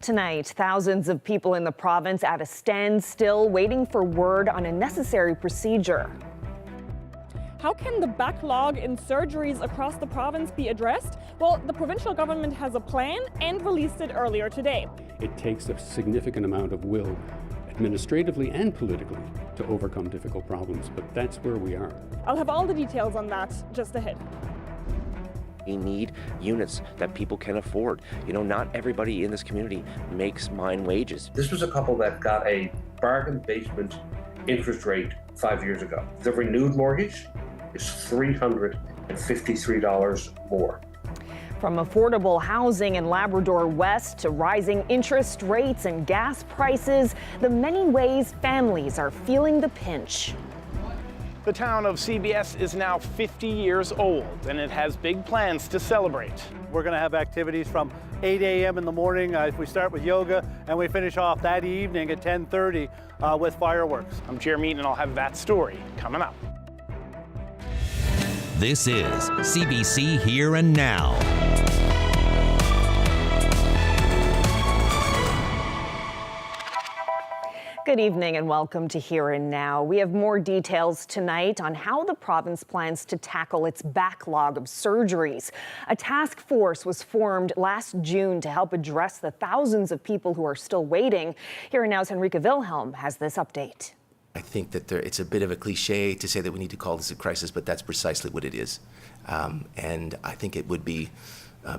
Tonight, thousands of people in the province at a standstill waiting for word on a necessary procedure. How can the backlog in surgeries across the province be addressed? Well, the provincial government has a plan and released it earlier today. It takes a significant amount of will, administratively and politically, to overcome difficult problems, but that's where we are. I'll have all the details on that just ahead. We need units that people can afford. You know, not everybody in this community makes mine wages. This was a couple that got a bargain basement interest rate 5 years ago. The renewed mortgage is $353 more. From affordable housing in Labrador West to rising interest rates and gas prices, the many ways families are feeling the pinch. The town of CBS is now 50 years old, and it has big plans to celebrate. We're going to have activities from 8 a.m. in the morning. We start with yoga, and we finish off that evening at 10:30 with fireworks. I'm Jeremy, and I'll have that story coming up. This is CBC Here and Now. Good evening and welcome to Here and Now. We have more details tonight on how the province plans to tackle its backlog of surgeries. A task force was formed last June to help address the thousands of people who are still waiting. Here and Now's Henrika Wilhelm has this update. I think that it's a bit of a cliche to say that we need to call this a crisis, but that's precisely what it is. And I think it would be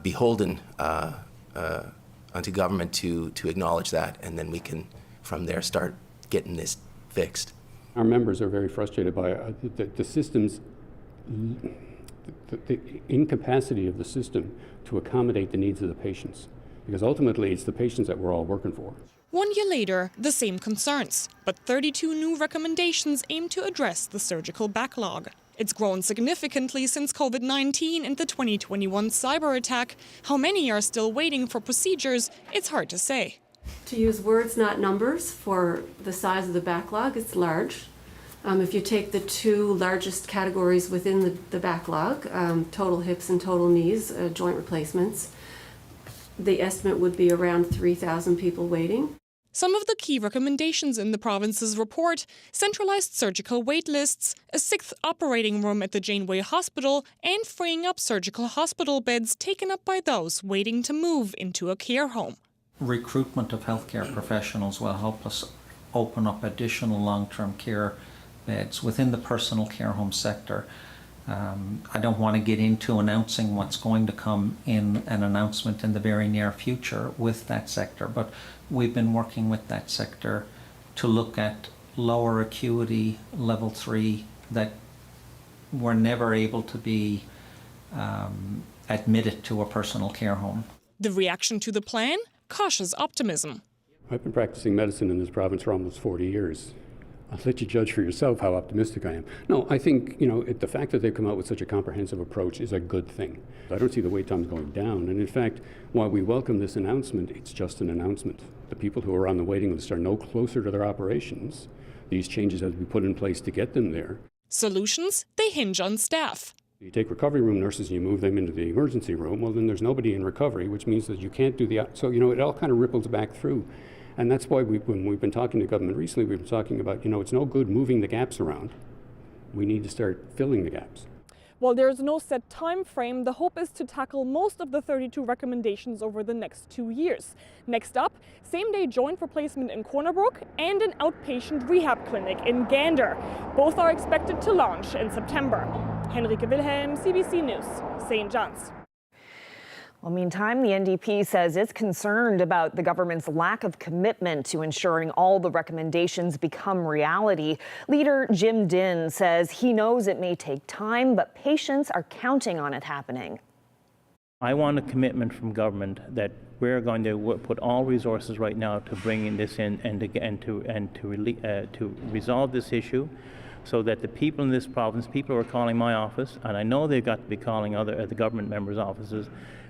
beholden onto government to acknowledge that, and then we can from there start getting this fixed. Our members are very frustrated by the system's, the incapacity of the system to accommodate the needs of the patients, because ultimately it's the patients that we're all working for. 1 year later, the same concerns, but 32 new recommendations aim to address the surgical backlog. It's grown significantly since COVID-19 and the 2021 cyber attack. How many are still waiting for procedures, it's hard to say. To use words, not numbers, for the size of the backlog, it's large. If you take the two largest categories within the backlog, total hips and total knees, joint replacements, the estimate would be around 3,000 people waiting. Some of the key recommendations in the province's report: centralized surgical wait lists, a 6th operating room at the Janeway Hospital, and freeing up surgical hospital beds taken up by those waiting to move into a care home. Recruitment of healthcare professionals will help us open up additional long-term care beds within the personal care home sector. I don't want to get into announcing what's going to come in an announcement in the very near future with that sector, but we've been working with that sector to look at lower acuity level 3 that were never able to be admitted to a personal care home. The reaction to the plan? Cautious optimism. I've been practicing medicine in this province for almost 40 years. I'll let you judge for yourself how optimistic I am. No, I think, the fact that they've come out with such a comprehensive approach is a good thing. I don't see the wait times going down. And in fact, while we welcome this announcement, it's just an announcement. The people who are on the waiting list are no closer to their operations. These changes have to be put in place to get them there. Solutions? They hinge on staff. You take recovery room nurses and you move them into the emergency room, well, then there's nobody in recovery, which means that you can't do so, it all kind of ripples back through. And that's why when we've been talking to government recently, we've been talking about, it's no good moving the gaps around. We need to start filling the gaps. While there is no set time frame, the hope is to tackle most of the 32 recommendations over the next 2 years. Next up, same-day joint replacement in Corner Brook and an outpatient rehab clinic in Gander. Both are expected to launch in September. Henrika Wilhelm, CBC News, St. John's. Well, meantime, the NDP says it's concerned about the government's lack of commitment to ensuring all the recommendations become reality. Leader Jim Dinh says he knows it may take time, but patients are counting on it happening. I want a commitment from government that we're going to put all resources right now to bringing this in and to resolve this issue, so that the people in this province, people who are calling my office, and I know they've got to be calling other the government members' offices,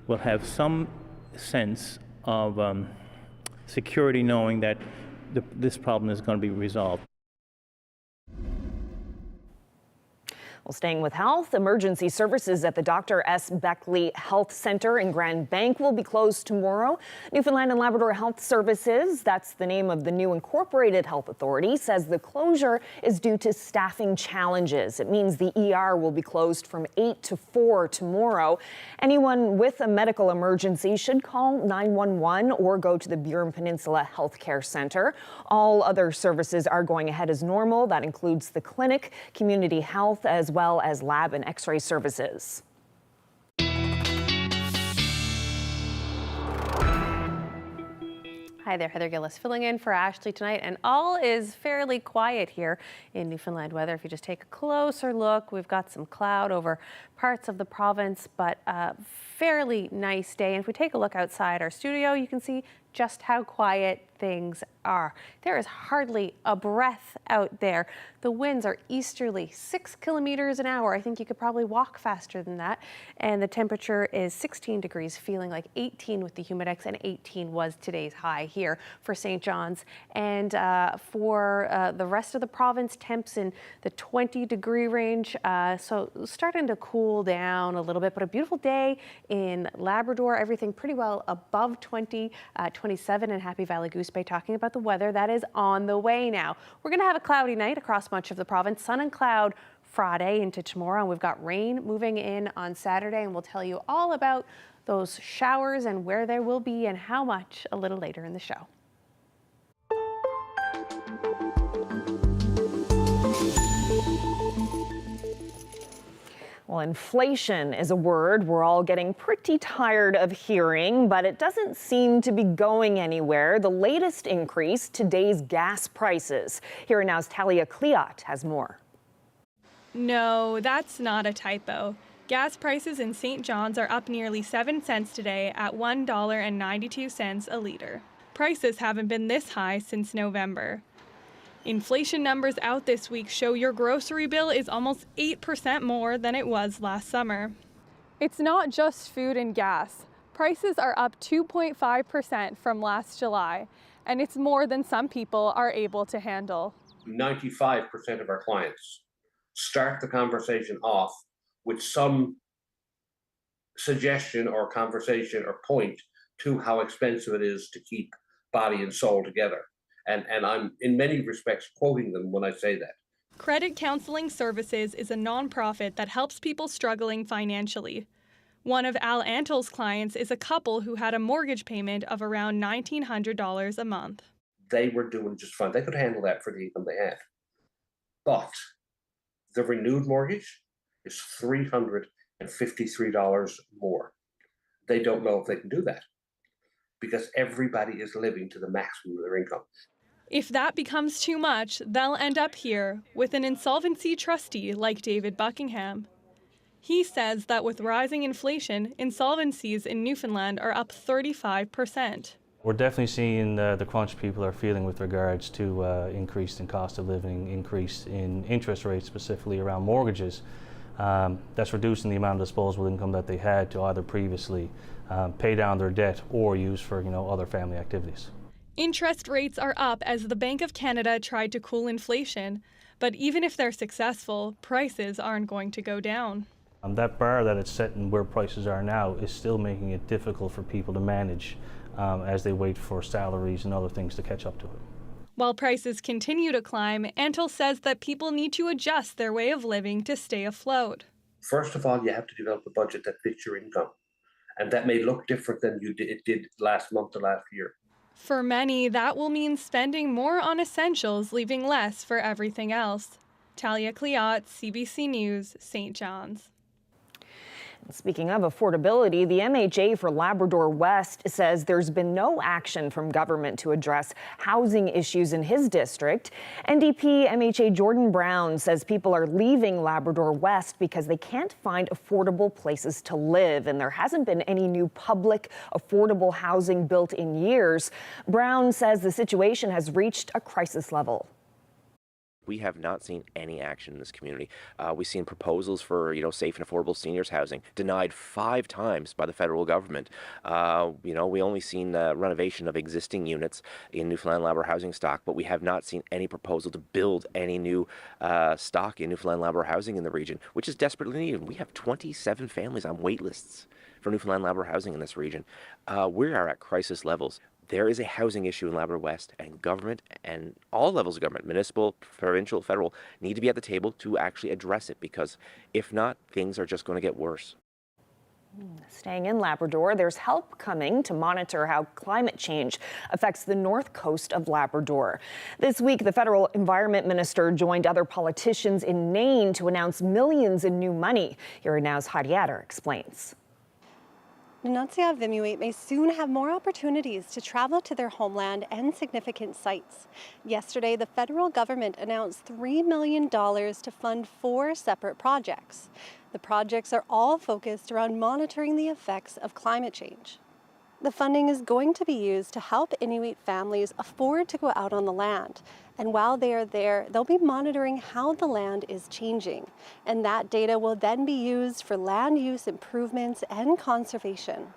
will have some sense of security, knowing that this problem is going to be resolved. Well, staying with health, emergency services at the Dr. S. Beckley Health Center in Grand Bank will be closed tomorrow. Newfoundland and Labrador Health Services, that's the name of the new incorporated health authority, says the closure is due to staffing challenges. It means the ER will be closed from 8 to 4 tomorrow. Anyone with a medical emergency should call 911 or go to the Burin Peninsula Healthcare Center. All other services are going ahead as normal. That includes the clinic, community health, as well as lab and x-ray services. Hi there, Heather Gillis filling in for Ashley tonight, and all is fairly quiet here in Newfoundland weather. If you just take a closer look, we've got some cloud over parts of the province, but a fairly nice day. And if we take a look outside our studio, you can see just how quiet things are. There is hardly a breath out there. The winds are easterly, 6 kilometers an hour. I think you could probably walk faster than that. And the temperature is 16 degrees, feeling like 18 with the humidex, and 18 was today's high here for St. John's. And for the rest of the province, temps in the 20-degree range. So starting to cool down a little bit, but a beautiful day in Labrador. Everything pretty well above 20, 27 in Happy Valley Goose Bay. Talking about the weather that is on the way now. We're going to have a cloudy night across much of the province. Sun and cloud Friday into tomorrow, and we've got rain moving in on Saturday, and we'll tell you all about those showers and where there will be and how much a little later in the show. Well, inflation is a word we're all getting pretty tired of hearing, but it doesn't seem to be going anywhere. The latest increase, today's gas prices. Here and Now's Talia Cleot has more. No, that's not a typo. Gas prices in St. John's are up nearly 7 cents today at $1.92 a litre. Prices haven't been this high since November. Inflation numbers out this week show your grocery bill is almost 8% more than it was last summer. It's not just food and gas. Prices are up 2.5% from last July, and it's more than some people are able to handle. 95% of our clients start the conversation off with some suggestion or conversation or point to how expensive it is to keep body and soul together. And I'm, in many respects, quoting them when I say that. Credit Counseling Services is a nonprofit that helps people struggling financially. One of Al Antol's clients is a couple who had a mortgage payment of around $1,900 a month. They were doing just fine. They could handle that for the income they had. But the renewed mortgage is $353 more. They don't know if they can do that because everybody is living to the maximum of their income. If that becomes too much, they'll end up here with an insolvency trustee like David Buckingham. He says that with rising inflation, insolvencies in Newfoundland are up 35%. We're definitely seeing the crunch people are feeling with regards to increase in cost of living, increase in interest rates, specifically around mortgages. That's reducing the amount of disposable income that they had to either previously pay down their debt or use for other family activities. Interest rates are up as the Bank of Canada tried to cool inflation, but even if they're successful, prices aren't going to go down. That bar that it's setting where prices are now is still making it difficult for people to manage as they wait for salaries and other things to catch up to it. While prices continue to climb, Antol says that people need to adjust their way of living to stay afloat. First of all, you have to develop a budget that fits your income. And that may look different than it did last month or last year. For many, that will mean spending more on essentials, leaving less for everything else. Talia Cleot, CBC News, St. John's. Speaking of affordability, the MHA for Labrador West says there's been no action from government to address housing issues in his district. NDP MHA Jordan Brown says people are leaving Labrador West because they can't find affordable places to live, and there hasn't been any new public affordable housing built in years. Brown says the situation has reached a crisis level. We have not seen any action in this community. We've seen proposals for, safe and affordable seniors housing denied 5 times by the federal government. We only seen renovation of existing units in Newfoundland and Labrador housing stock, but we have not seen any proposal to build any new stock in Newfoundland and Labrador housing in the region, which is desperately needed. We have 27 families on wait lists for Newfoundland and Labrador housing in this region. We are at crisis levels. There is a housing issue in Labrador West, and government and all levels of government, municipal, provincial, federal, need to be at the table to actually address it, because if not, things are just going to get worse. Staying in Labrador, there's help coming to monitor how climate change affects the north coast of Labrador. This week, the federal environment minister joined other politicians in Nain to announce millions in new money. Here Now's Heidi Adder explains. Nunatsiavut Inuit may soon have more opportunities to travel to their homeland and significant sites. Yesterday, the federal government announced $3 million to fund 4 separate projects. The projects are all focused around monitoring the effects of climate change. The funding is going to be used to help Inuit families afford to go out on the land. And while they are there, they'll be monitoring how the land is changing. And that data will then be used for land use improvements and conservation.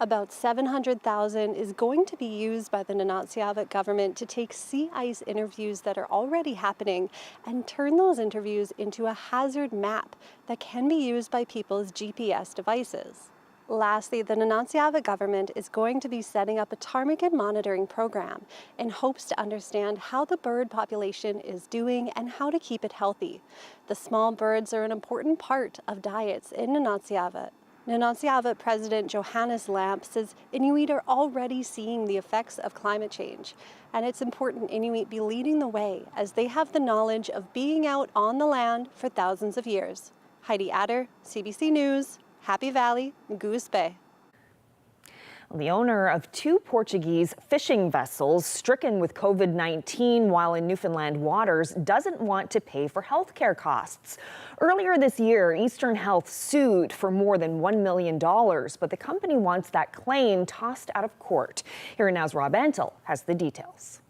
About $700,000 is going to be used by the Nunatsiavut government to take sea ice interviews that are already happening and turn those interviews into a hazard map that can be used by people's GPS devices. Lastly, the Nunatsiavut government is going to be setting up a ptarmigan monitoring program in hopes to understand how the bird population is doing and how to keep it healthy. The small birds are an important part of diets in Nunatsiavut. Nunatsiavut President Johannes Lamp says Inuit are already seeing the effects of climate change, and it's important Inuit be leading the way as they have the knowledge of being out on the land for thousands of years. Heidi Adder, CBC News, Happy Valley, Goose Bay. The owner of 2 Portuguese fishing vessels stricken with COVID-19 while in Newfoundland waters doesn't want to pay for health care costs. Earlier this year, Eastern Health sued for more than $1 million, but the company wants that claim tossed out of court. Here Now's Rob Antle has the details.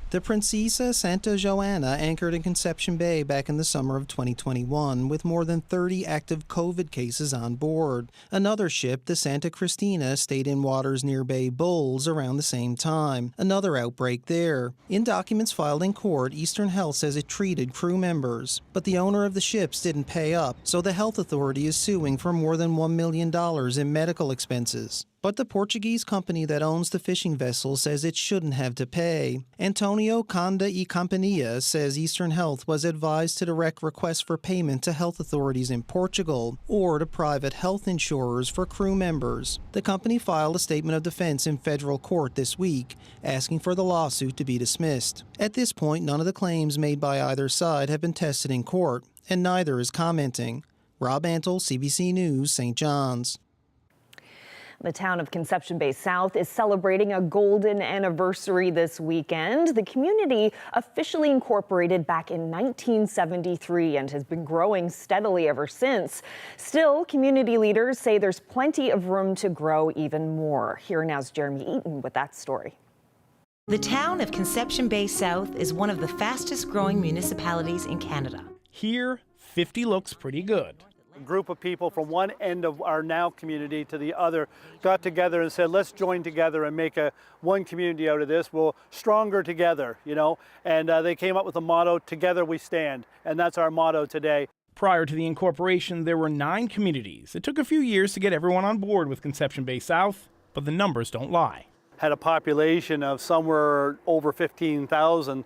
The Princesa Santa Joana anchored in Conception Bay back in the summer of 2021 with more than 30 active COVID cases on board. Another ship, the Santa Cristina, stayed in waters near Bay Bulls around the same time. Another outbreak there. In documents filed in court, Eastern Health says it treated crew members. But the owner of the ships didn't pay up, so the health authority is suing for more than $1 million in medical expenses. But the Portuguese company that owns the fishing vessel says it shouldn't have to pay. Antonio Conda e Companhia says Eastern Health was advised to direct requests for payment to health authorities in Portugal or to private health insurers for crew members. The company filed a statement of defense in federal court this week, asking for the lawsuit to be dismissed. At this point, none of the claims made by either side have been tested in court, and neither is commenting. Rob Antle, CBC News, St. John's. The town of Conception Bay South is celebrating a golden anniversary this weekend. The community officially incorporated back in 1973 and has been growing steadily ever since. Still, community leaders say there's plenty of room to grow even more. Here Now's Jeremy Eaton with that story. The town of Conception Bay South is one of the fastest growing municipalities in Canada. Here, 50 looks pretty good. A group of people from one end of our now community to the other got together and said, let's join together and make one community out of this. We're stronger together, and they came up with the motto, Together We Stand, and that's our motto today. Prior to the incorporation, there were 9 communities. It took a few years to get everyone on board with Conception Bay South, but the numbers don't lie. Had a population of somewhere over 15,000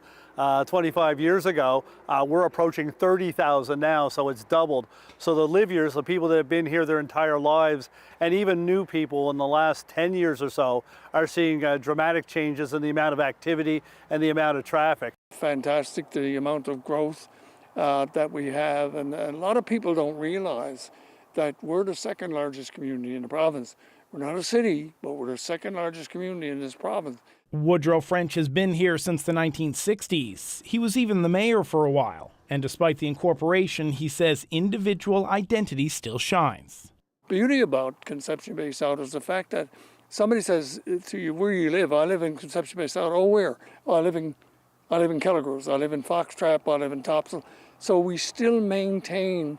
25 years ago. We're approaching 30,000 now, so it's doubled. So the liveers, the people that have been here their entire lives, and even new people in the last 10 years or so, are seeing dramatic changes in the amount of activity and the amount of traffic. Fantastic, the amount of growth that we have, and a lot of people don't realize that we're the second largest community in the province. We're not a city, but we're the second largest community in this province. Woodrow French has been here since the 1960s. He was even the mayor for a while. And despite the incorporation, he says individual identity still shines. The beauty about Conception Bay South is the fact that somebody says to you, where you live? I live in Conception Bay South. Oh, where? Oh, I live in I live in Kelligrews, I live in Foxtrap, I live in Topsail. So we still maintain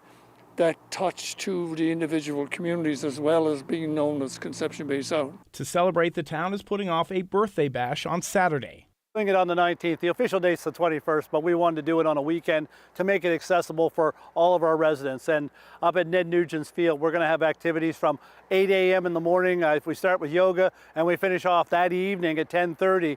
that touch to the individual communities as well as being known as Conception Bay South. To celebrate, the town is putting off a birthday bash on Saturday. Doing it on the 19th. The official date's the 21st, but we wanted to do it on a weekend to make it accessible for all of our residents. And up at Ned Nugent's Field, we're going to have activities from 8 a.m. in the morning. We start with yoga, and we finish off that evening at 10:30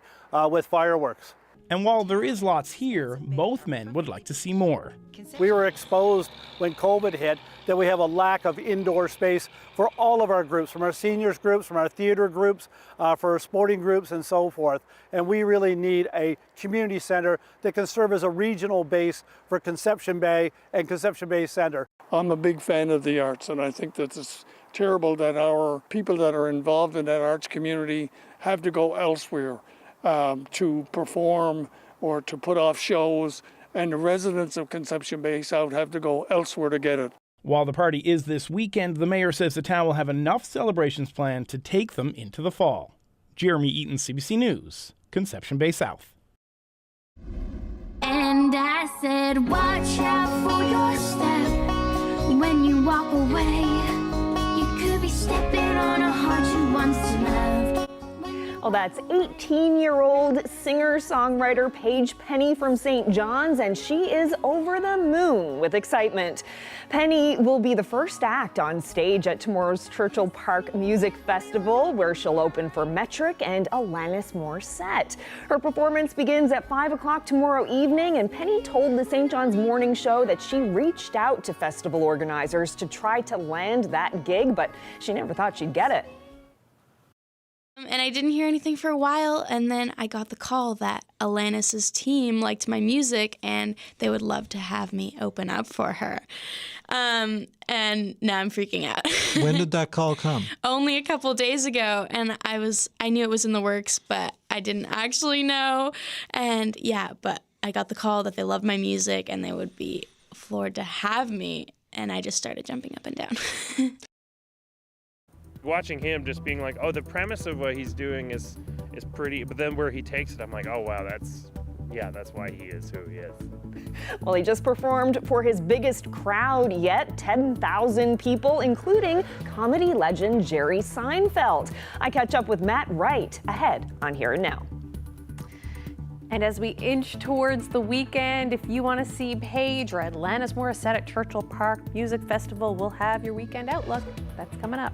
with fireworks. And while there is lots here, both men would like to see more. We were exposed when COVID hit that we have a lack of indoor space for all of our groups, from our seniors groups, from our theater groups, for our sporting groups and so forth. And we really need a community center that can serve as a regional base for Conception Bay and Conception Bay Center. I'm a big fan of the arts, and I think that it's terrible that our people that are involved in that arts community have to go elsewhere to perform or to put off shows, and the residents of Conception Bay South have to go elsewhere to get it. While the party is this weekend, the mayor says the town will have enough celebrations planned to take them into the fall. Jeremy Eaton, CBC News, Conception Bay South. And I said, watch out for your step when you walk away. You could be stepping on a heart you once loved. Well, that's 18-year-old singer-songwriter Paige Penny from St. John's, and she is over the moon with excitement. Penny will be the first act on stage at tomorrow's Churchill Park Music Festival, where she'll open for Metric and Alanis Morissette. Her performance begins at 5 o'clock tomorrow evening, and Penny told the St. John's Morning Show that she reached out to festival organizers to try to land that gig, but she never thought she'd get it. And I didn't hear anything for a while, and then I got the call that Alanis's team liked my music and they would love to have me open up for her. And now I'm freaking out. When did that call come? Only a couple days ago, and I knew it was in the works, but I didn't actually know. And yeah, but I got the call that they loved my music and they would be floored to have me, and I just started jumping up and down. Watching him just being like, oh, the premise of what he's doing is pretty, but then where he takes it, I'm like, oh, wow, that's why he is who he is. Well, he just performed for his biggest crowd yet, 10,000 people, including comedy legend Jerry Seinfeld. I catch up with Matt Wright ahead on Here and Now. And as we inch towards the weekend, if you want to see Paige or Alanis Morissette at Churchill Park Music Festival, we'll have your weekend outlook. That's coming up.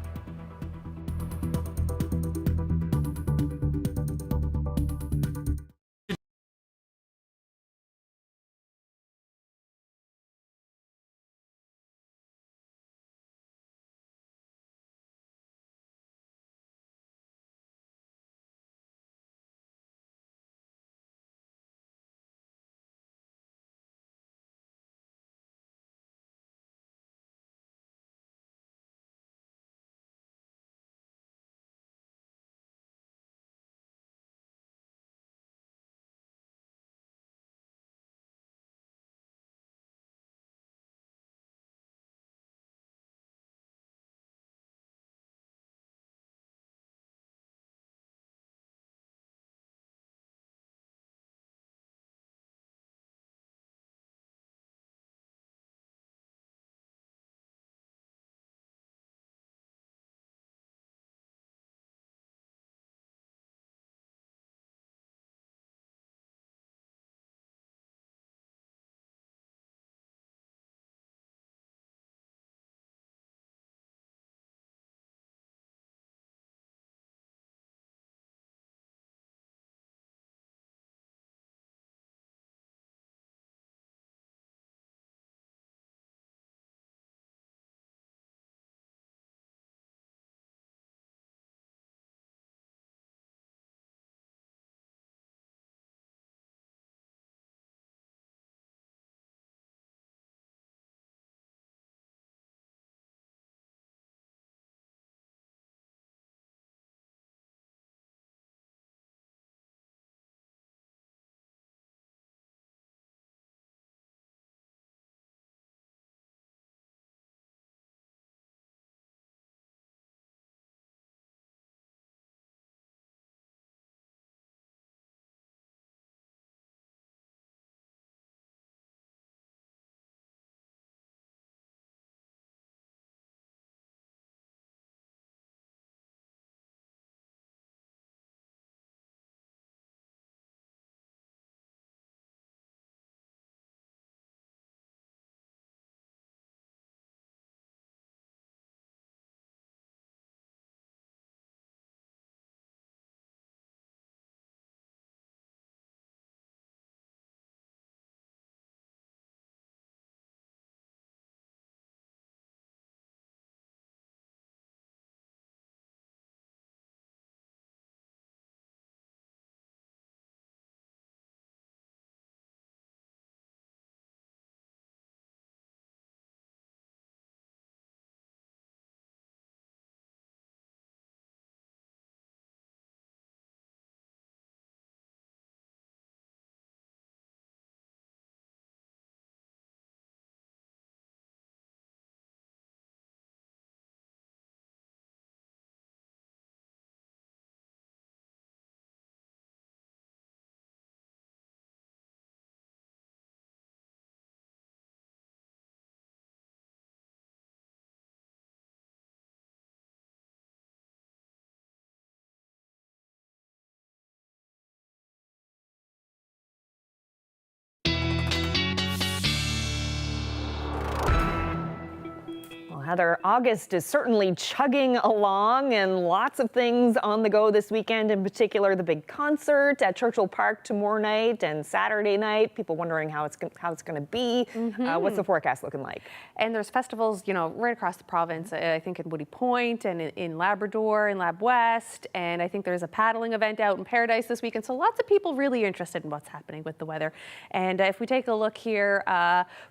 another. August is certainly chugging along and lots of things on the go this weekend, in particular the big concert at Churchill Park tomorrow night and Saturday night. People wondering how it's going to be. What's the forecast looking like? And there's festivals, right across the province. I think in Woody Point and in Labrador, in Lab West. And I think there's a paddling event out in Paradise this weekend. So lots of people really interested in what's happening with the weather. And if we take a look here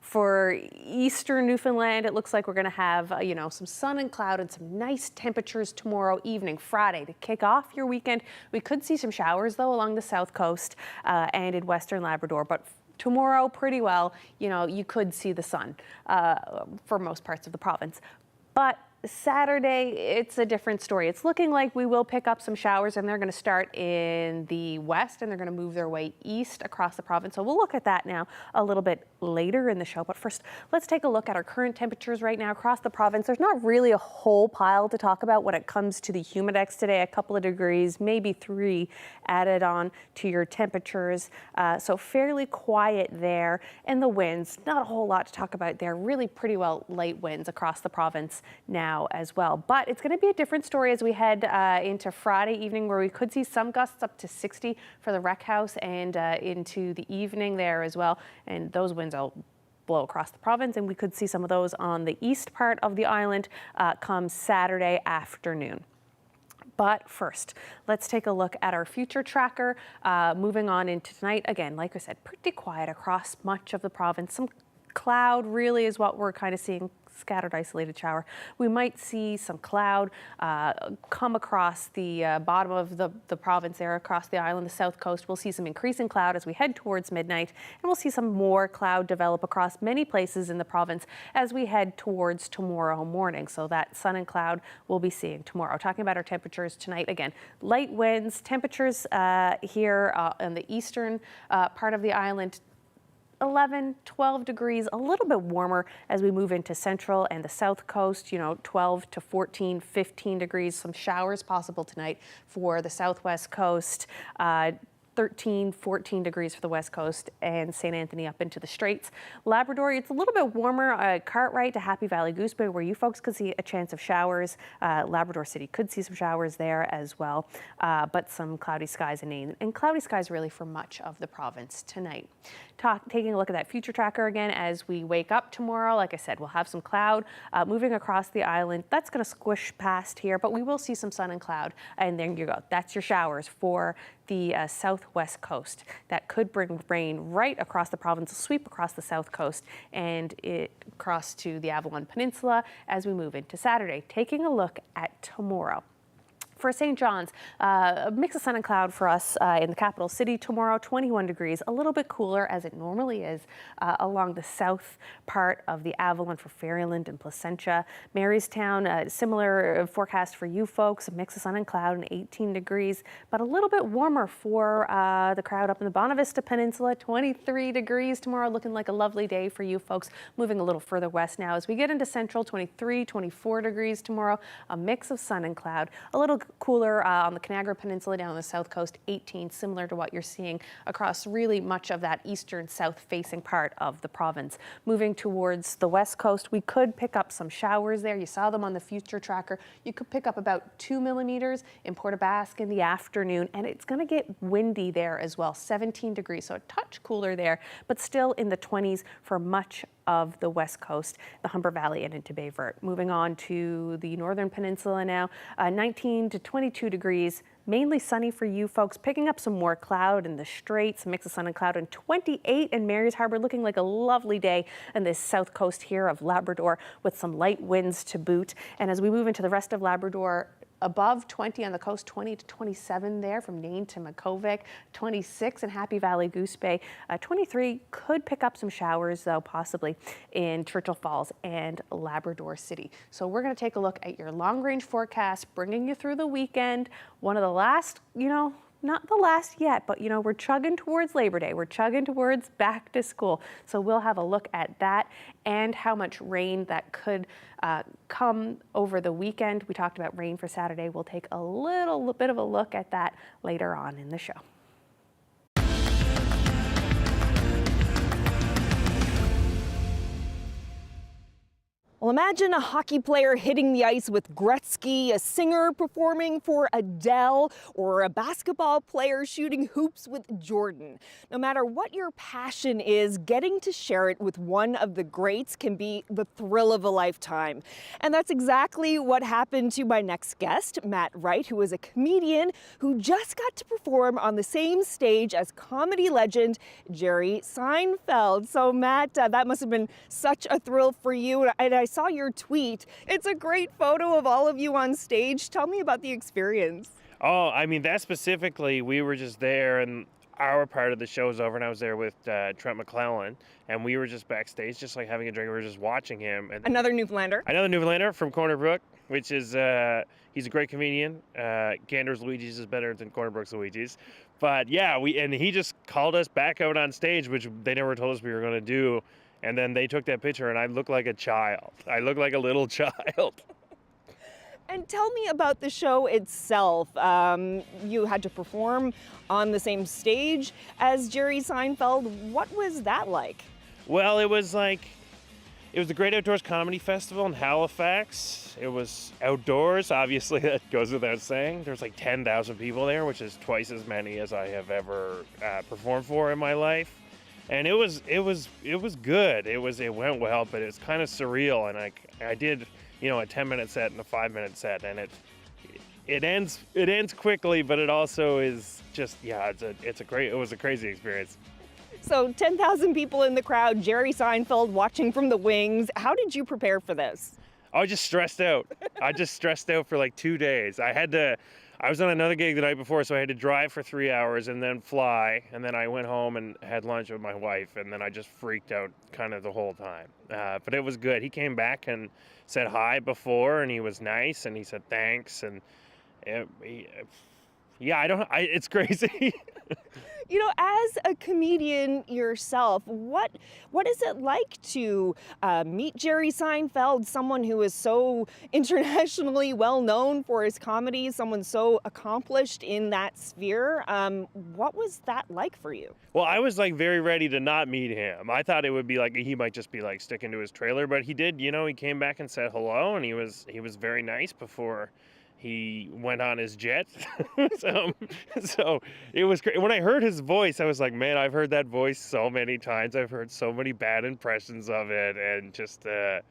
for eastern Newfoundland, it looks like we're going to have, some sun and cloud and some nice temperatures tomorrow evening, Friday, to kick off your weekend. We could see some showers, though, along the south coast and in western Labrador. But tomorrow, pretty well, you could see the sun for most parts of the province. But Saturday, it's a different story. It's looking like we will pick up some showers, and they're going to start in the west, and they're going to move their way east across the province. So we'll look at that now a little bit later in the show. But first, let's take a look at our current temperatures right now across the province. There's not really a whole pile to talk about when it comes to the humidex today. A couple of degrees, maybe 3 added on to your temperatures. So fairly quiet there. And the winds, not a whole lot to talk about there. Really pretty well light winds across the province now as well. But it's going to be a different story as we head into Friday evening, where we could see some gusts up to 60 for the Rec House and into the evening there as well. And those winds will blow across the province, and we could see some of those on the east part of the island come Saturday afternoon. But first, let's take a look at our future tracker. Moving on into tonight, again, like I said, pretty quiet across much of the province. Some cloud really is what we're kind of seeing. Scattered isolated shower. We might see some cloud come across the bottom of the province there, across the island, the south coast. We'll see some increasing cloud as we head towards midnight, and we'll see some more cloud develop across many places in the province as we head towards tomorrow morning. So that sun and cloud we'll be seeing tomorrow. Talking about our temperatures tonight, again, light winds, temperatures here in the eastern part of the island, 11, 12 degrees, a little bit warmer as we move into central and the south coast, 12 to 14, 15 degrees. Some showers possible tonight for the southwest coast. 13, 14 degrees for the west coast and St. Anthony up into the Straits. Labrador, it's a little bit warmer. Cartwright to Happy Valley Goose Bay, where you folks could see a chance of showers. Labrador City could see some showers there as well, but some cloudy skies and cloudy skies really for much of the province tonight. Taking a look at that future tracker again as we wake up tomorrow. Like I said, we'll have some cloud moving across the island. That's going to squish past here, but we will see some sun and cloud. And there you go. That's your showers for the southwest coast. That could bring rain right across the province, sweep across the south coast and across to the Avalon Peninsula as we move into Saturday. Taking a look at tomorrow. For St. John's, a mix of sun and cloud for us in the capital city tomorrow, 21 degrees, a little bit cooler as it normally is along the south part of the Avalon for Ferryland and Placentia. Marystown, similar forecast for you folks, a mix of sun and cloud and 18 degrees, but a little bit warmer for the crowd up in the Bonavista Peninsula, 23 degrees tomorrow, looking like a lovely day for you folks. Moving a little further west now as we get into central, 23, 24 degrees tomorrow, a mix of sun and cloud, a little cooler on the Conagra Peninsula down on the south coast, 18, similar to what you're seeing across really much of that eastern south-facing part of the province. Moving towards the west coast, we could pick up some showers there. You saw them on the future tracker. You could pick up about 2 millimeters in Port aux Basques in the afternoon, and it's going to get windy there as well, 17 degrees, so a touch cooler there, but still in the 20s for much of the west coast, the Humber Valley and into Bay Verte. Moving on to the northern peninsula now, 19 to 22 degrees, mainly sunny for you folks, picking up some more cloud in the Straits, a mix of sun and cloud, and 28 in Mary's Harbor, looking like a lovely day in the south coast here of Labrador with some light winds to boot. And as we move into the rest of Labrador, above 20 on the coast, 20 to 27 there from Nain to Makovic, 26 in Happy Valley Goose Bay, 23 could pick up some showers though possibly in Churchill Falls and Labrador City. So we're going to take a look at your long range forecast, bringing you through the weekend. One of the last, not the last yet, but we're chugging towards Labor Day. We're chugging towards back to school. So we'll have a look at that and how much rain that could come over the weekend. We talked about rain for Saturday. We'll take a little bit of a look at that later on in the show. Well, imagine a hockey player hitting the ice with Gretzky, a singer performing for Adele, or a basketball player shooting hoops with Jordan. No matter what your passion is, getting to share it with one of the greats can be the thrill of a lifetime. And that's exactly what happened to my next guest, Matt Wright, who is a comedian who just got to perform on the same stage as comedy legend Jerry Seinfeld. So Matt, that must have been such a thrill for you. And I saw your tweet. It's a great photo of all of you on stage. Tell me about the experience. Oh, I mean, that specifically, we were just there and our part of the show was over and I was there with Trent McClellan and we were just backstage, just like having a drink. We were just watching him. And Another Newfoundlander from Corner Brook, which is, he's a great comedian. Gander's Luigi's is better than Corner Brook's Luigi's. But yeah, and he just called us back out on stage, which they never told us we were going to do. And then they took that picture and I looked like a child. I looked like a little child. And tell me about the show itself. You had to perform on the same stage as Jerry Seinfeld. What was that like? Well, it was the Great Outdoors Comedy Festival in Halifax. It was outdoors, obviously, that goes without saying. There's like 10,000 people there, which is twice as many as I have ever performed for in my life. And it was good. It went well, but it's kind of surreal. And I did, a 10-minute set and a 5-minute set, and it ends quickly, but it also is just it was a crazy experience. So 10,000 people in the crowd, Jerry Seinfeld watching from the wings. How did you prepare for this? I was just stressed out. I just stressed out for like 2 days. I was on another gig the night before, so I had to drive for 3 hours and then fly. And then I went home and had lunch with my wife, and then I just freaked out kind of the whole time. But it was good. He came back and said hi before, and he was nice, and he said thanks. And it's crazy. As a comedian yourself, what is it like to meet Jerry Seinfeld, someone who is so internationally well known for his comedy, someone so accomplished in that sphere? What was that like for you? Well, I was very ready to not meet him. I thought it would be he might just be sticking to his trailer, but he did. He came back and said hello, and he was very nice before he went on his jet. so it was great. When I heard his voice, I was like, man, I've heard that voice so many times. I've heard so many bad impressions of it. And just, he'd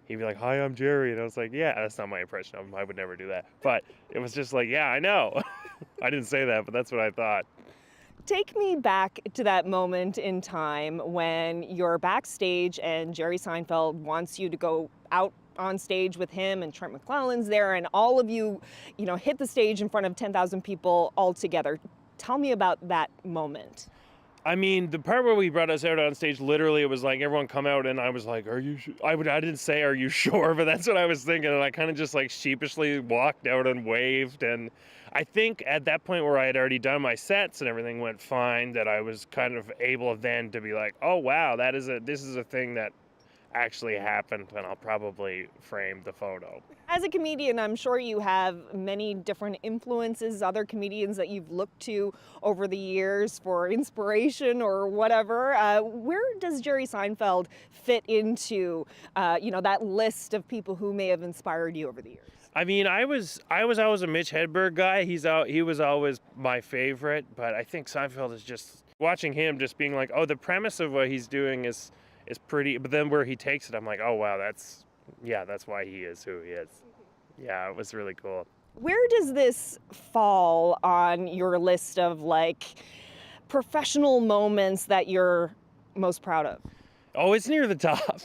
be like, hi, I'm Jerry. And I was like, yeah, that's not my impression of him. I would never do that. But it was just yeah, I know. I didn't say that, but that's what I thought. Take me back to that moment in time when you're backstage and Jerry Seinfeld wants you to go out on stage with him and Trent McClellan's there and all of you, hit the stage in front of 10,000 people all together. Tell me about that moment. I mean, the part where we brought us out on stage, literally, it was everyone come out, and I was like, are you sure? I didn't say, are you sure? But that's what I was thinking, and I kind of just sheepishly walked out and waved. And I think at that point where I had already done my sets and everything went fine, that I was kind of able then to be like, oh, wow, this is a thing that actually happened, and I'll probably frame the photo. As a comedian, I'm sure you have many different influences, other comedians that you've looked to over the years for inspiration or whatever. Where does Jerry Seinfeld fit into, that list of people who may have inspired you over the years? I mean, I was always a Mitch Hedberg guy. He was always my favorite, but I think Seinfeld is just watching him just being like, oh, the premise of what he's doing is pretty, but then where he takes it, I'm like, oh wow, that's why he is who he is. Yeah, it was really cool. Where does this fall on your list of professional moments that you're most proud of? Oh, it's near the top.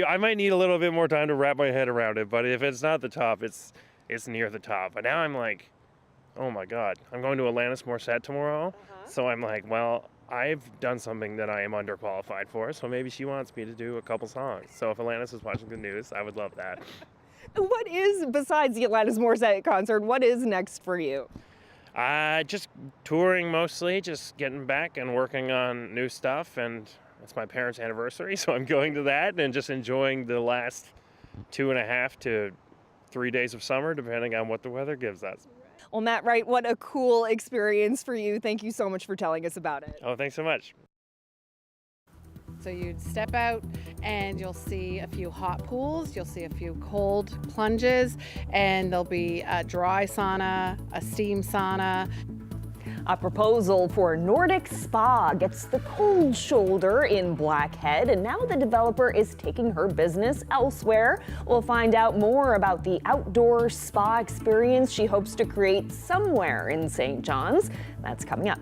I might need a little bit more time to wrap my head around it, but if it's not the top, it's near the top. But now I'm like, oh my God, I'm going to Alanis Morissette tomorrow. So I'm like, well, I've done something that I am underqualified for, so maybe she wants me to do a couple songs. So if Alanis is watching the news, I would love that. What is, besides the Alanis Morissette concert, what is next for you? Just touring mostly, just getting back and working on new stuff, and it's my parents' anniversary, so I'm going to that and just enjoying the last 2.5 to 3 days of summer, depending on what the weather gives us. Well, Matt Wright, what a cool experience for you. Thank you so much for telling us about it. Oh, thanks so much. So you'd step out and you'll see a few hot pools, you'll see a few cold plunges, and there'll be a dry sauna, a steam sauna. A proposal for a Nordic spa gets the cold shoulder in Blackhead, and now the developer is taking her business elsewhere. We'll find out more about the outdoor spa experience she hopes to create somewhere in St. John's. That's coming up.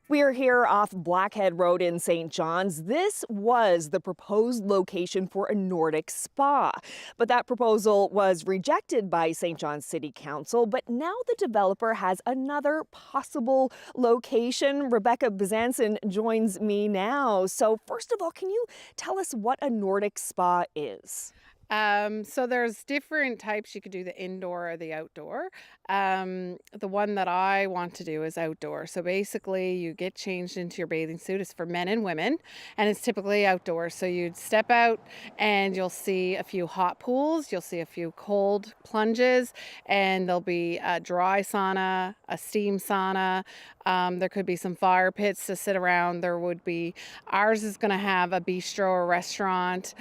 We are here off Blackhead Road in St. John's. This was the proposed location for a Nordic spa, but that proposal was rejected by St. John's City Council. But now the developer has another possible location. Rebecca Bizanson joins me now. So first of all, can you tell us what a Nordic spa is? So there's different types. You could do the indoor or the outdoor. The one that I want to do is outdoor. So basically you get changed into your bathing suit. It's for men and women, and it's typically outdoors. So you'd step out and you'll see a few hot pools, you'll see a few cold plunges, and there'll be a dry sauna, a steam sauna. There could be some fire pits to sit around. Ours is going to have a bistro or restaurant.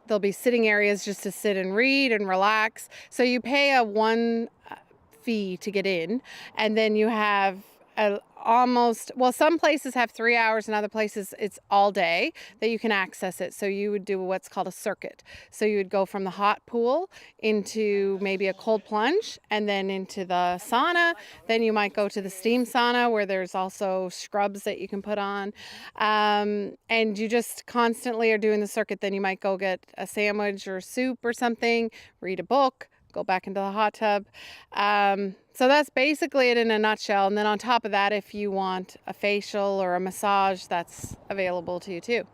there'll be sitting areas just to sit and read and relax. So you pay a one fee to get in, and then you have some places have 3 hours and other places it's all day that you can access it. So you would do what's called a circuit. So you would go from the hot pool into maybe a cold plunge and then into the sauna. Then you might go to the steam sauna where there's also scrubs that you can put on. And you just constantly are doing the circuit. Then you might go get a sandwich or soup or something, read a book, go back into the hot tub. So that's basically it in a nutshell. And then on top of that, if you want a facial or a massage, that's available to you too.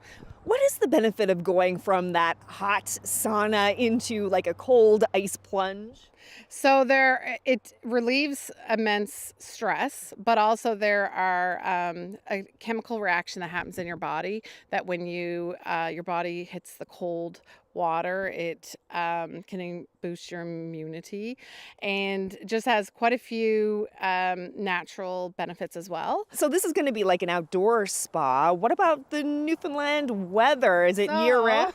What is the benefit of going from that hot sauna into like a cold ice plunge? So it relieves immense stress, but also there are a chemical reaction that happens in your body that when your body hits the cold water, it can boost your immunity and just has quite a few natural benefits as well. So this is going to be like an outdoor spa. What about the Newfoundland weather? Is it year-round?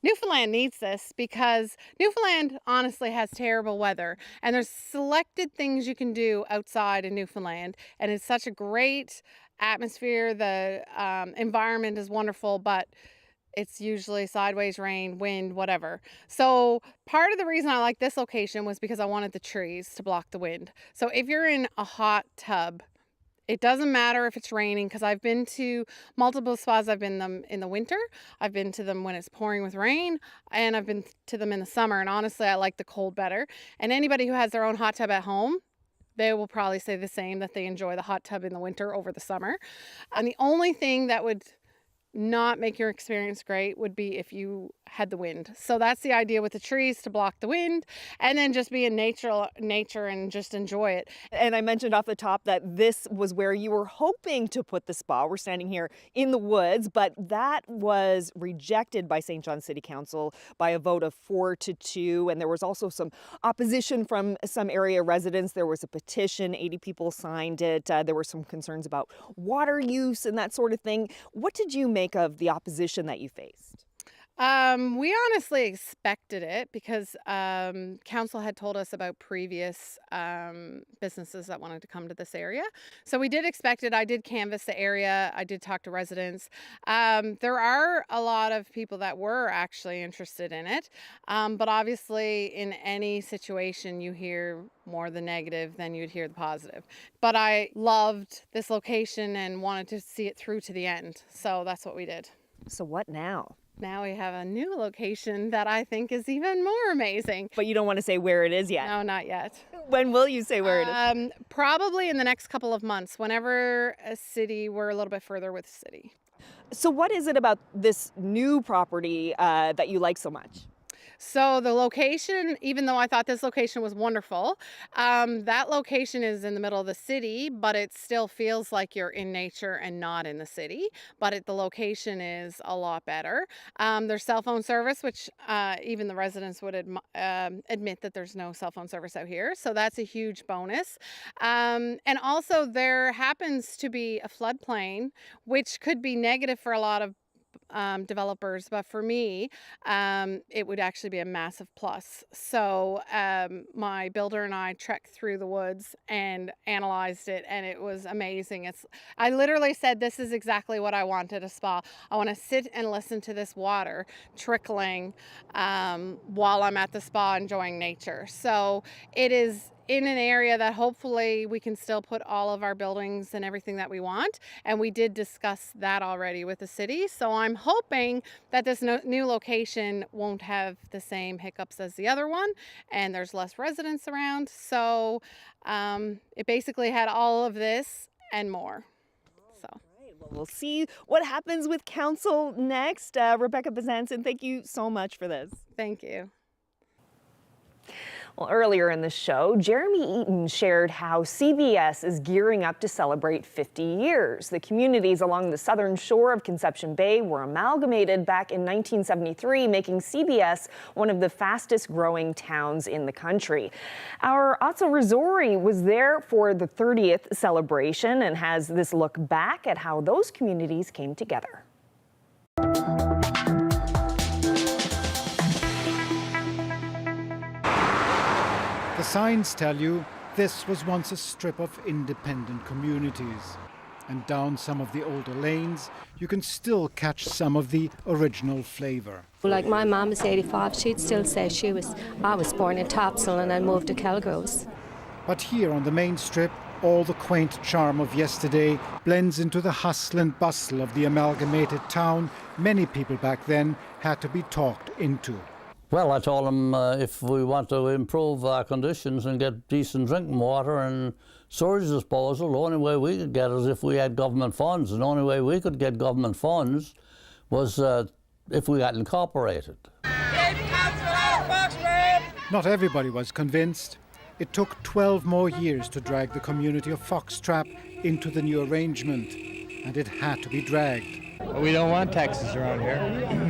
Newfoundland needs this because Newfoundland honestly has terrible weather, and there's selected things you can do outside in Newfoundland, and it's such a great atmosphere. The environment is wonderful, but it's usually sideways rain, wind, whatever. So part of the reason I like this location was because I wanted the trees to block the wind. So if you're in a hot tub, it doesn't matter if it's raining, because I've been to multiple spas. I've been them in the winter, I've been to them when it's pouring with rain, and I've been to them in the summer. And honestly, I like the cold better. And anybody who has their own hot tub at home, they will probably say the same, that they enjoy the hot tub in the winter over the summer. And the only thing that would not make your experience great would be if you had the wind. So that's the idea with the trees, to block the wind and then just be in nature and just enjoy it. And I mentioned off the top that this was where you were hoping to put the spa. We're standing here in the woods, but that was rejected by St. John City Council by a vote of 4-2. And there was also some opposition from some area residents. There was a petition, 80 people signed it. There were some concerns about water use and that sort of thing. What did you make of the opposition that you faced? We honestly expected it because council had told us about previous businesses that wanted to come to this area. So we did expect it. I did canvass the area. I did talk to residents. There are a lot of people that were actually interested in it. But obviously in any situation you hear more the negative than you'd hear the positive. But I loved this location and wanted to see it through to the end. So that's what we did. So what now? Now we have a new location that I think is even more amazing. But you don't want to say where it is yet? No, not yet. When will you say where it is? Probably in the next couple of months, whenever we're a little bit further with the city. So what is it about this new property that you like so much? So the location, even though I thought this location was wonderful, that location is in the middle of the city, but it still feels like you're in nature and not in the city. But the location is a lot better. There's cell phone service, which even the residents would admit that there's no cell phone service out here. So that's a huge bonus. And also there happens to be a floodplain, which could be negative for a lot of developers, but for me it would actually be a massive plus. So my builder and I trekked through the woods and analyzed it, and it was amazing. I literally said, this is exactly what I wanted, a spa. I want to sit and listen to this water trickling while I'm at the spa enjoying nature. So it is in an area that hopefully we can still put all of our buildings and everything that we want. And we did discuss that already with the city. So I'm hoping that this new location won't have the same hiccups as the other one, and there's less residents around. So it basically had all of this and more. So. Well, we'll see what happens with council next. Rebecca Bezanson, thank you so much for this. Thank you. Well, earlier in the show, Jeremy Eaton shared how CBS is gearing up to celebrate 50 years. The communities along the southern shore of Conception Bay were amalgamated back in 1973, making CBS one of the fastest growing towns in the country. Our Atso Rizori was there for the 30th celebration and has this look back at how those communities came together. signs tell you this was once a strip of independent communities. And down some of the older lanes, you can still catch some of the original flavour. Like my mum is 85, she'd still say I was born in Topsail and I moved to Kelgroves. But here on the main strip, all the quaint charm of yesterday blends into the hustle and bustle of the amalgamated town many people back then had to be talked into. Well, I told them if we want to improve our conditions and get decent drinking water and sewage disposal, the only way we could get it is if we had government funds. And the only way we could get government funds was if we got incorporated. Not everybody was convinced. It took 12 more years to drag the community of Foxtrap into the new arrangement, and it had to be dragged. We don't want taxes around here.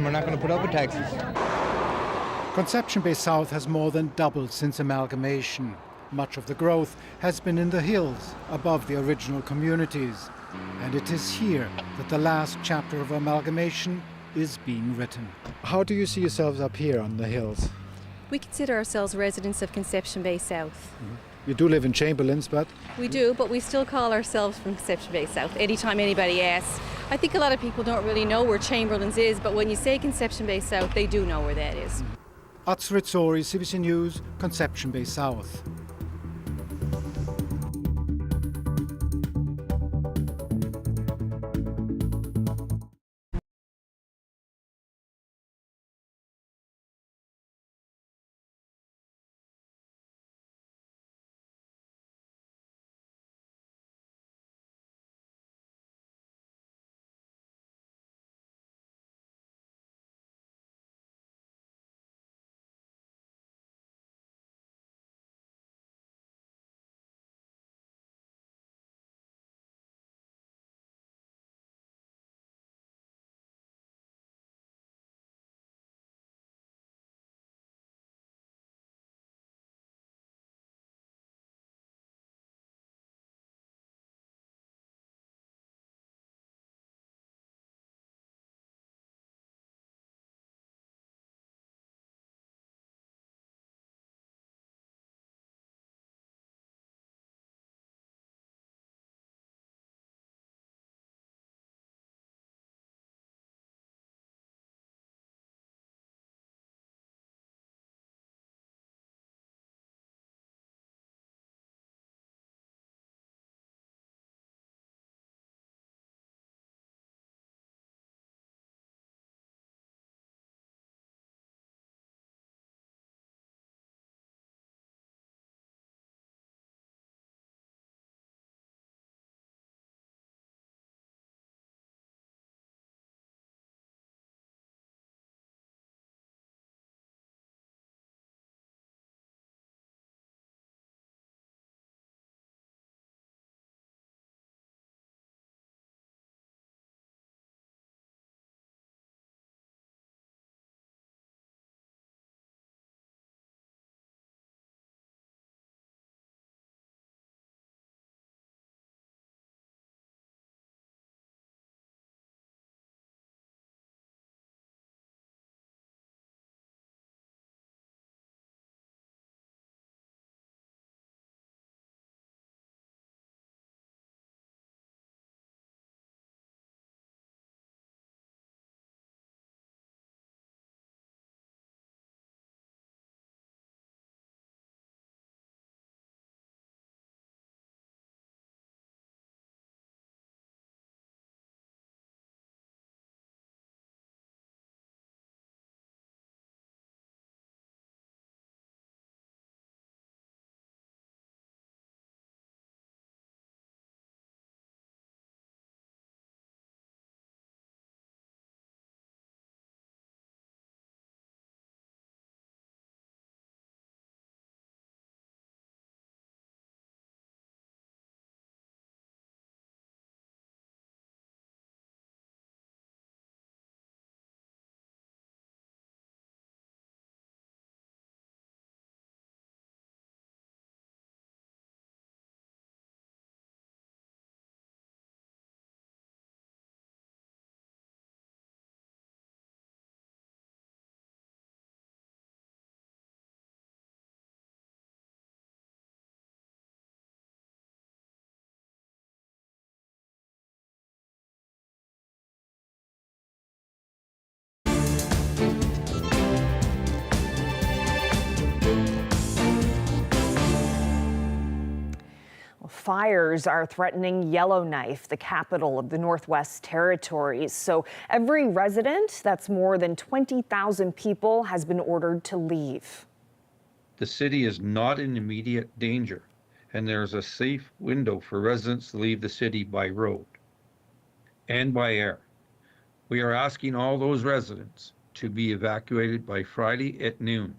We're not going to put up with taxes. Conception Bay South has more than doubled since amalgamation. Much of the growth has been in the hills above the original communities. And it is here that the last chapter of amalgamation is being written. How do you see yourselves up here on the hills? We consider ourselves residents of Conception Bay South. You do live in Chamberlains, but... We do, but we still call ourselves from Conception Bay South anytime anybody asks. I think a lot of people don't really know where Chamberlains is, but when you say Conception Bay South, they do know where that is. Atsritsori, CBC News, Conception Bay South. wildfires are threatening Yellowknife, the capital of the Northwest Territories. So every resident, that's more than 20,000 people, has been ordered to leave. The city is not in immediate danger, and there's a safe window for residents to leave the city by road and by air. We are asking all those residents to be evacuated by Friday at noon.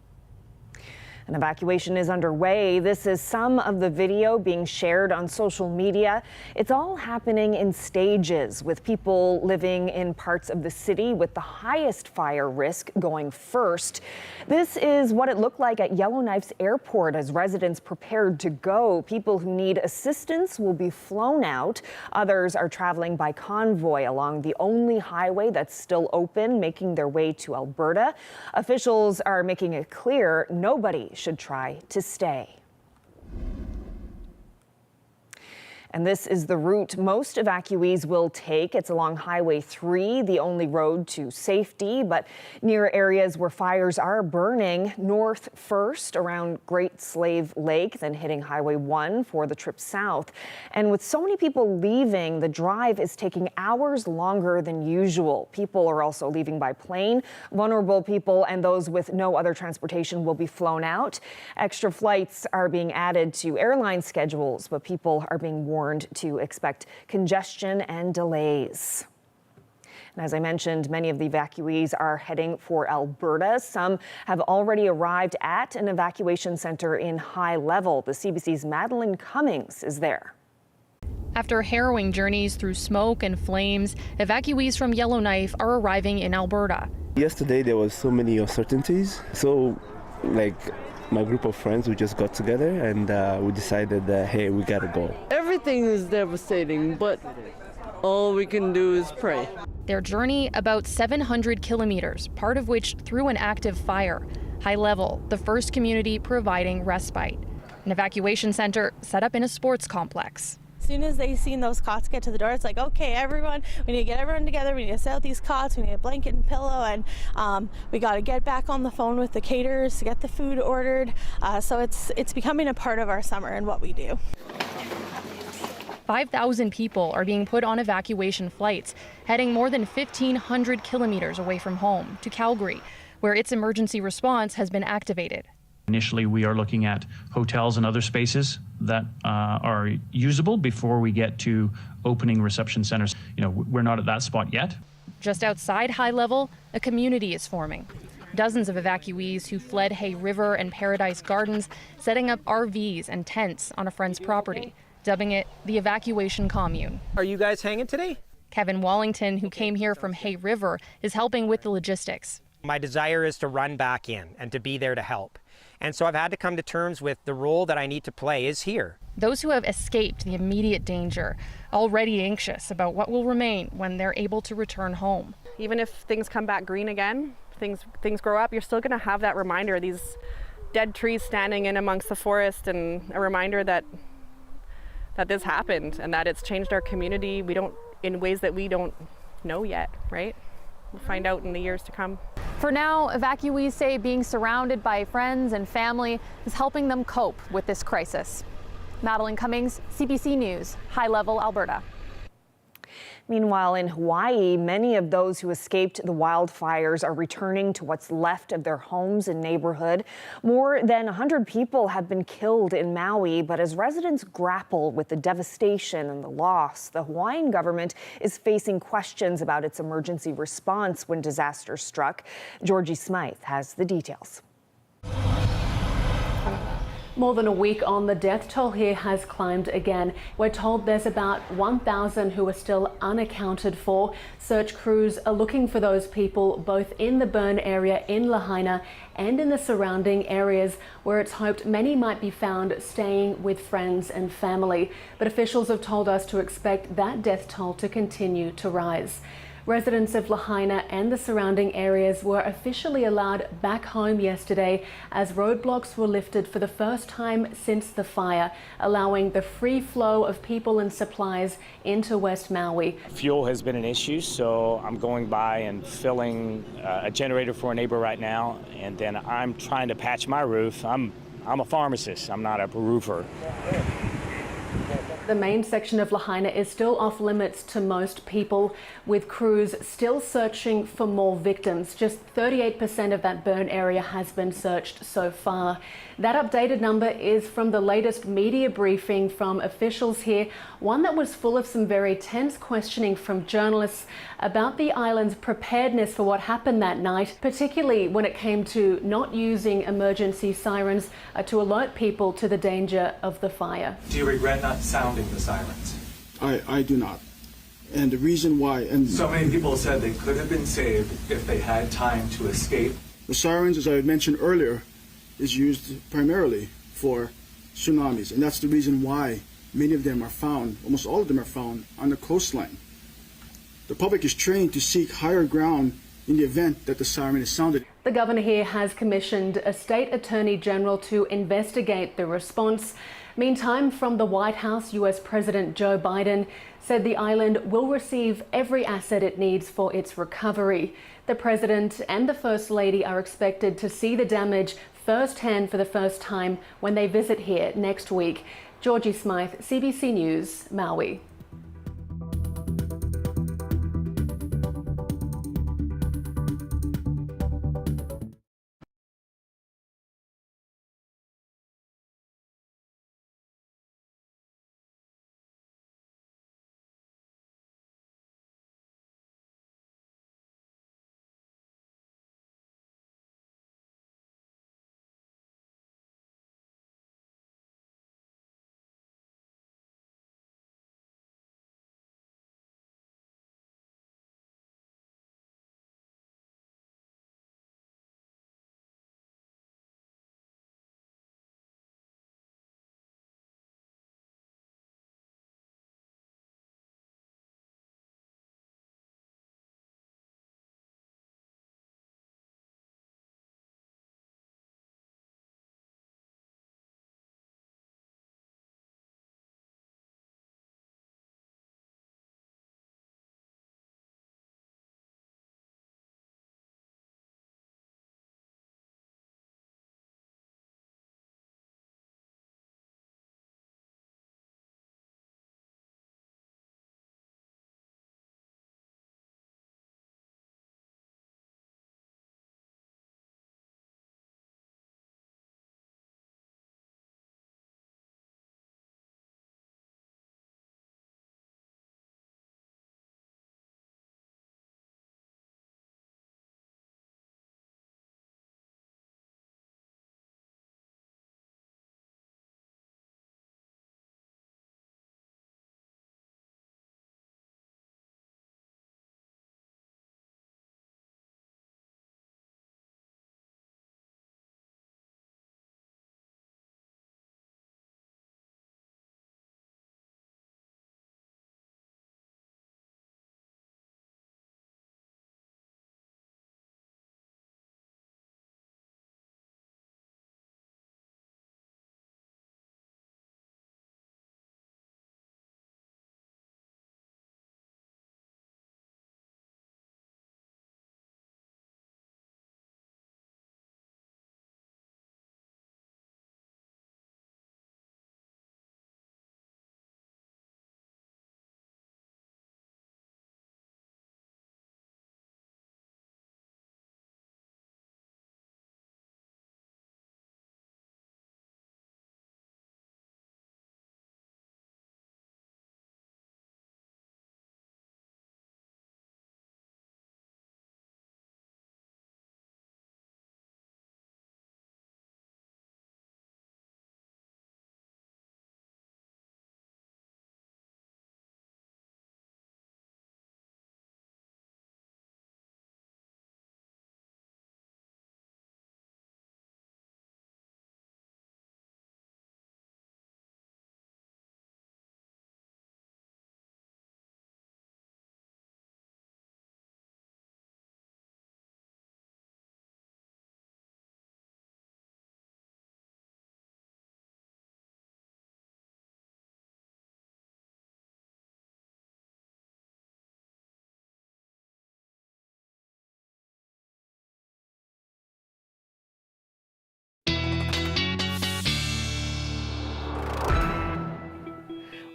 An evacuation is underway. This is some of the video being shared on social media. It's all happening in stages, with people living in parts of the city with the highest fire risk going first. This is what it looked like at Yellowknife's airport as residents prepared to go. People who need assistance will be flown out. Others are traveling by convoy along the only highway that's still open, making their way to Alberta. Officials are making it clear nobody should try to stay. And this is the route most evacuees will take. It's along Highway 3, the only road to safety, but near areas where fires are burning. North first around Great Slave Lake, then hitting Highway 1 for the trip south. And with so many people leaving, the drive is taking hours longer than usual. People are also leaving by plane. Vulnerable people and those with no other transportation will be flown out. Extra flights are being added to airline schedules, but people are being warned to expect congestion and delays. And as I mentioned, many of the evacuees are heading for Alberta. Some have already arrived at an evacuation center in High Level. The CBC's Madeline Cummings is there. After harrowing journeys through smoke and flames, evacuees from Yellowknife are arriving in Alberta. Yesterday there was so many uncertainties, so my group of friends, we just got together and we decided that, hey, we gotta go. Everything is devastating, but all we can do is pray. Their journey about 700 kilometers, part of which through an active fire. High Level, the first community providing respite. An evacuation center set up in a sports complex. As soon as they seen those cots get to the door, it's like, okay, everyone, we need to get everyone together. We need to set out these cots. We need a blanket and pillow, and we got to get back on the phone with the caterers to get the food ordered. So it's becoming a part of our summer and what we do. 5,000 people are being put on evacuation flights, heading more than 1,500 kilometers away from home to Calgary, where its emergency response has been activated. Initially, we are looking at hotels and other spaces that are usable before we get to opening reception centers. We're not at that spot yet. Just outside High Level, a community is forming. Dozens of evacuees who fled Hay River and Paradise Gardens, setting up RVs and tents on a friend's property, dubbing it the evacuation commune. Are you guys hanging today? Kevin Wallington, who came here from Hay River, is helping with the logistics. My desire is to run back in and to be there to help. And so I've had to come to terms with the role that I need to play is here. Those who have escaped the immediate danger, already anxious about what will remain when they're able to return home. Even if things come back green again, things grow up, you're still going to have that reminder, these dead trees standing in amongst the forest, and a reminder that this happened and that it's changed our community. In ways that we don't know yet, right? We'll find out in the years to come. For now, evacuees say being surrounded by friends and family is helping them cope with this crisis. Madeline Cummings, CBC News, High Level, Alberta. Meanwhile, in Hawaii, many of those who escaped the wildfires are returning to what's left of their homes and neighborhood. More than 100 people have been killed in Maui, but as residents grapple with the devastation and the loss, the Hawaiian government is facing questions about its emergency response when disaster struck. Georgie Smythe has the details. More than a week on, the death toll here has climbed again. We're told there's about 1,000 who are still unaccounted for. Search crews are looking for those people both in the burn area in Lahaina and in the surrounding areas, where it's hoped many might be found staying with friends and family. But officials have told us to expect that death toll to continue to rise. Residents of Lahaina and the surrounding areas were officially allowed back home yesterday as roadblocks were lifted for the first time since the fire, allowing the free flow of people and supplies into West Maui. Fuel has been an issue, so I'm going by and filling a generator for a neighbor right now, and then I'm trying to patch my roof. I'm a pharmacist, I'm not a roofer. the main section of Lahaina is still off limits to most people, with crews still searching for more victims. Just 38% of that burn area has been searched so far. That updated number is from the latest media briefing from officials here, one that was full of some very tense questioning from journalists about the island's preparedness for what happened that night, particularly when it came to not using emergency sirens to alert people to the danger of the fire. Do you regret not sounding the sirens? I do not. And the reason why... and so many people said they could have been saved if they had time to escape. The sirens, as I had mentioned earlier, is used primarily for tsunamis. And that's the reason why many of them are found, almost all of them are found, on the coastline. The public is trained to seek higher ground in the event that the siren is sounded. The governor here has commissioned a state attorney general to investigate the response. Meantime, from the White House, US President Joe Biden said the island will receive every asset it needs for its recovery. The president and the First Lady are expected to see the damage firsthand for the first time when they visit here next week. Georgie Smythe, CBC News, Maui.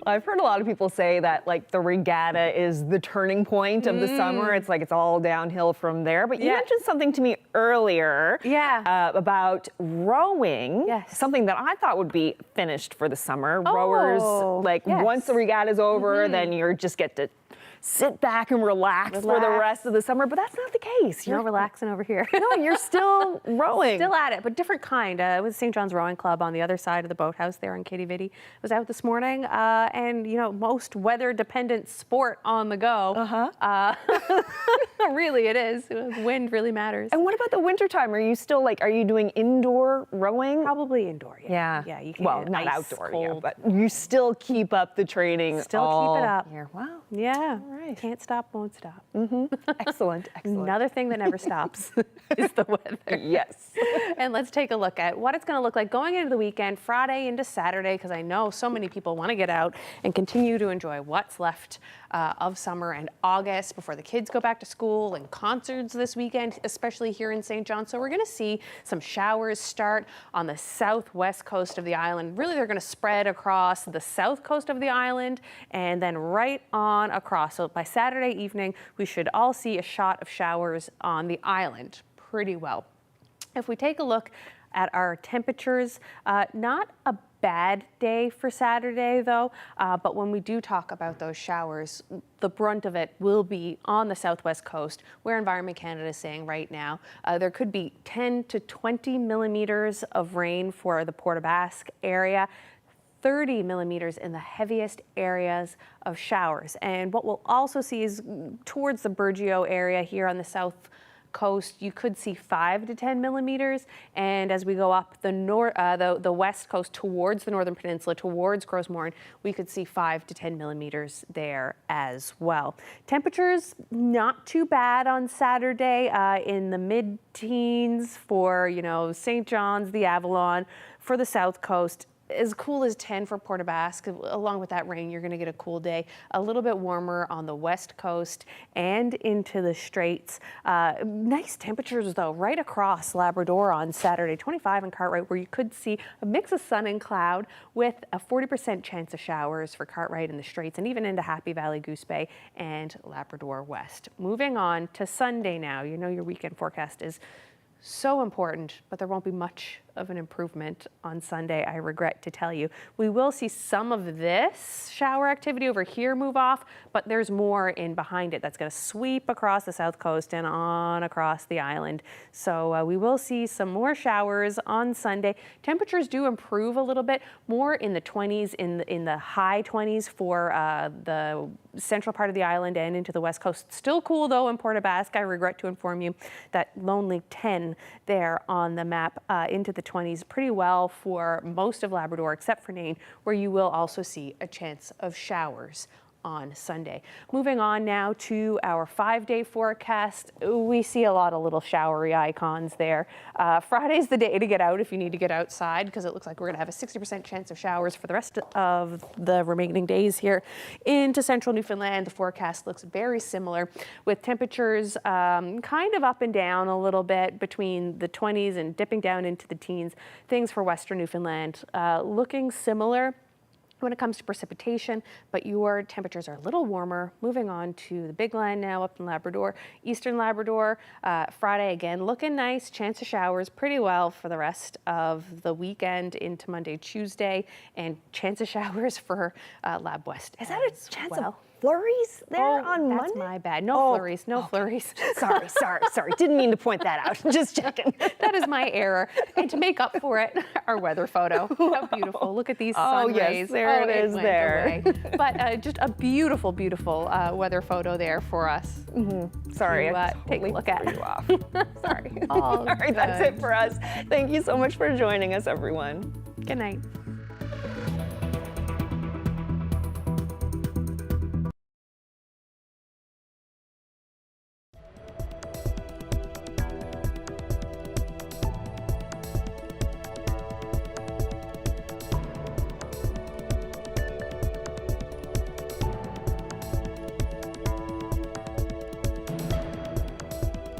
I've heard a lot of people say that like the regatta is the turning point of the summer. It's like it's all downhill from there. But you mentioned something to me earlier about rowing. Yes. Something that I thought would be finished for the summer. Rowers, like once the regatta's over, then you just get to sit back and relax for the rest of the summer, but that's not the case. You're relaxing over here. No, you're still rowing. Still at it, but different kind. It was St. John's Rowing Club on the other side of the boathouse there in Kitty Vitty. Was out this morning, and you know, most weather-dependent sport on the go. Really, it is. Wind really matters. And what about the wintertime? Are you still like, are you doing indoor rowing? Probably indoor, Yeah. Yeah, you can. Well, not outdoor, but you still keep up the training. Still keep it up. Year. Wow. Yeah. All right. Can't stop, won't stop. Excellent. Another thing that never stops is the weather. Yes. And let's take a look at what it's going to look like going into the weekend, Friday into Saturday, because I know so many people want to get out and continue to enjoy what's left of summer and August before the kids go back to school, and concerts this weekend, especially here in St. John. So we're going to see some showers start on the southwest coast of the island. Really, they're going to spread across the south coast of the island and then right on across. So by Saturday evening, we should all see a shot of showers on the island pretty well. If we take a look at our temperatures, not a bad day for Saturday though, but when we do talk about those showers, the brunt of it will be on the southwest coast, where Environment Canada is saying right now there could be 10 to 20 millimeters of rain for the Port aux Basques area, 30 millimeters in the heaviest areas of showers. And what we'll also see is towards the Burgeo area here on the south coast, you could see 5 to 10 millimeters, and as we go up the west coast towards the northern peninsula, towards Grosmorn, we could see 5 to 10 millimeters there as well. Temperatures not too bad on Saturday, in the mid-teens for St. John's, the Avalon, for the south coast. As cool as 10 for Port aux Basques. Along with that rain, you're going to get a cool day. A little bit warmer on the west coast and into the Straits. Nice temperatures, though, right across Labrador on Saturday. 25 in Cartwright, where you could see a mix of sun and cloud with a 40% chance of showers for Cartwright and the Straits, and even into Happy Valley, Goose Bay, and Labrador West. Moving on to Sunday now. You know your weekend forecast is so important, but there won't be much of an improvement on Sunday, I regret to tell you. We will see some of this shower activity over here move off, but there's more in behind it that's going to sweep across the south coast and on across the island. So we will see some more showers on Sunday. Temperatures do improve a little bit, more in the 20s, in the high 20s for the central part of the island and into the west coast. Still cool though in Port aux Basques. I regret to inform you that lonely 10 there on the map, into the 20s pretty well for most of Labrador except for Nain, where you will also see a chance of showers on Sunday. Moving on now to our 5-day forecast. We see a lot of little showery icons there. Friday's the day to get out if you need to get outside, because it looks like we're going to have a 60% chance of showers for the rest of the remaining days here into central Newfoundland. The forecast looks very similar, with temperatures kind of up and down a little bit between the 20s and dipping down into the teens. Things for western Newfoundland looking similar when it comes to precipitation, but your temperatures are a little warmer. Moving on to the Big Land now up in Labrador, eastern Labrador. Friday again looking nice, chance of showers pretty well for the rest of the weekend into Monday, Tuesday, and chance of showers for Lab West. Is that a chance of flurries there on Monday? That's my bad. No flurries, no flurries. Sorry. Didn't mean to point that out. Just checking. That is my error. And to make up for it, our weather photo. How beautiful. Look at these sun rays. There it is there. But just a beautiful, beautiful weather photo there for us. Sorry, to take a look at. You off. Sorry. All right, that's it for us. Thank you so much for joining us, everyone. Good night.